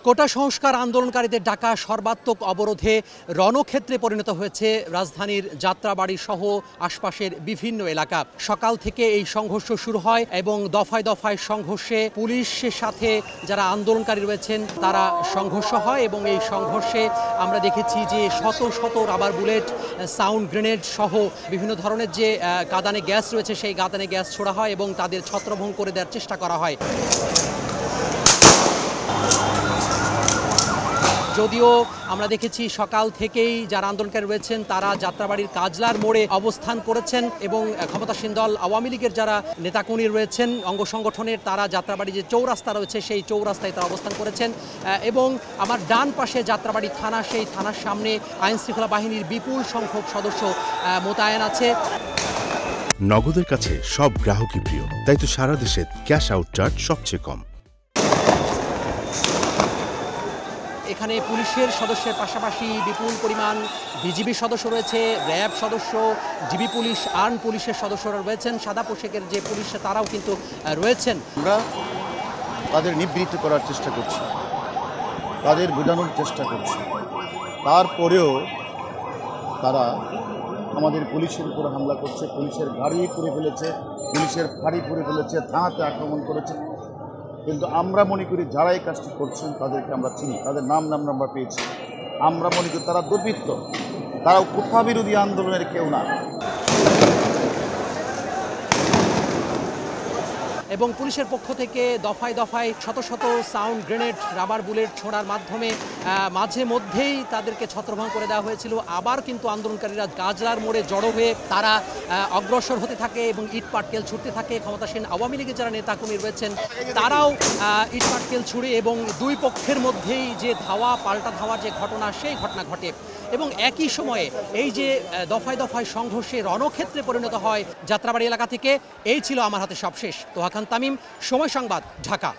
কোটা সংস্কার আন্দোলনকারীদের ডাকা সর্বাত্মক অবরোধে রণক্ষেত্রে পরিণত হয়েছে রাজধানীর যাত্রাবাড়ি সহ আশপাশের বিভিন্ন এলাকা। সকাল থেকে এই সংঘর্ষ শুরু হয় এবং দফায় দফায় সংঘর্ষে পুলিশের সাথে যারা আন্দোলনকারী রয়েছেন তারা সংঘর্ষ হয় এবং এই সংঘর্ষে আমরা দেখেছি যে শত শত রাবার বুলেট, সাউন্ড গ্রেনেড সহ বিভিন্ন ধরনের যে কাঁদানে গ্যাস রয়েছে সেই কাঁদানে গ্যাস ছোড়া হয় এবং তাদের ছত্রভঙ্গ করে দেওয়ার চেষ্টা করা হয়। যদিও আমরা দেখেছি সকাল থেকেই যারা আন্দোলনকারী রয়েছেন তারা যাত্রাবাড়ির কাজলার মোড়ে অবস্থান করেছেন এবং ক্ষমতাসীন দল আওয়ামী লীগের যারা নেতাকর্মী রয়েছেন অঙ্গ সংগঠনের তারা যাত্রাবাড়ি যে চৌরাস্তা রয়েছে সেই চৌরাস্তায় তারা অবস্থান করেছেন এবং আমার ডান পাশে যাত্রাবাড়ি থানা, সেই থানার সামনে আইনশৃঙ্খলা বাহিনীর বিপুল সংখ্যক সদস্য মোতায়েন আছে। নগদের কাছে সব গ্রাহকই প্রিয়, তাই তো সারা দেশে ক্যাশ আউট চার্জ সবচেয়ে কম। এখানে পুলিশের সদস্যের পাশাপাশি বিপুল পরিমাণ বিজিবি সদস্য রয়েছে, র্যাব সদস্য, ডিবি পুলিশ, আর্ম পুলিশের সদস্যরা রয়েছেন, সাদা পোশাকের যে পুলিশ তারাও কিন্তু রয়েছেন। আমরা তাদের নিবৃত্ত করার চেষ্টা করছি, তাদের বোঝানোর চেষ্টা করছি, তারপরেও তারা আমাদের পুলিশের উপর হামলা করছে, পুলিশের গাড়ি পুড়ে ফেলেছে, পুলিশের ফাঁড়ি পুড়ে ফেলেছে, থানাতে আক্রমণ করেছে। কিন্তু আমরা মনে করি যারা এই কাজটি করছেন তাদেরকে আমরা চিনি, তাদের নাম আমরা পেয়েছি। আমরা মনে করি তারা দুর্বৃত্ত, তারাও কোঠা বিরোধী আন্দোলনের কেউ না। এবং পুলিশের পক্ষ থেকে দফায় দফায় শত শত সাউন্ড গ্রেনেড, রাবার বুলেট ছোড়ার মাধ্যমে মাঝে মধ্যেই তাদেরকে ছত্রভঙ্গ করে দেওয়া হয়েছিল। আবার কিন্তু আন্দোলনকারীরা কাজলার মোড়ে জড়ো হয়ে তারা অগ্রসর হতে থাকে এবং ইট পাটকেল ছুটতে থাকে। ক্ষমতাসীন আওয়ামী লীগের যারা নেতাকর্মী রয়েছেন তারাও ইট পাটকেল ছুড়ে এবং দুই পক্ষের মধ্যেই যে ধাওয়া পাল্টা ধাওয়ার যে ঘটনা, সেই ঘটনা ঘটে এবং একই সময়ে এই যে দফায় দফায় সংঘর্ষে রণক্ষেত্রে পরিণত হয় যাত্রাবাড়ি এলাকা থেকে। এই ছিল আমার হাতে সবশেষ। তোহা খান তামিম, সময় সংবাদ, ঢাকা।